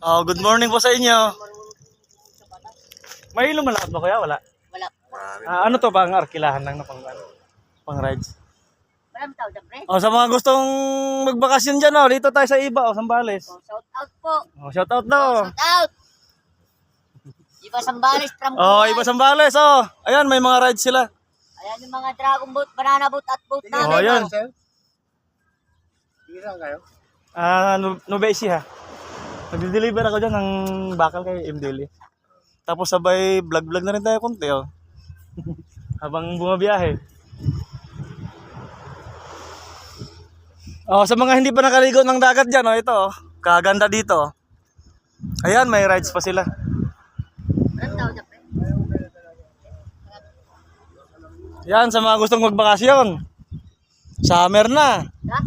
Oh, good morning po sa inyo. May lumalakad ba kuya? Wala. Wala. Ano to, pang arkilahan lang na pang rides. Walang tao dyan, pre. Oh, sa mga gustong magbakasyon dyan, oh, dito tayo sa iba, oh, Sambales. Oh, shout out po. Oh, shout out daw. Shout out. Iba Sambales from Oh, Kuwait. iba Sambales, oh. Ayan, may mga rides sila. Ayan yung mga dragon boat, banana boat at boat Oh, namin. ayan. Tigil kayo? Nubesi ha. Nag-deliver ako dyan ng bakal kay MDL. Tapos sabay vlog-vlog na rin tayo konti, oh. Habang bumabiyahe. Oh, sa mga hindi pa nakaligo ng dagat dyan, oh, ito, oh. Kaganda dito, oh. Ayan, may rides pa sila. Walang tao dyan, pre. Yan, sa mga gustong magbakasyon. Summer na. Ha?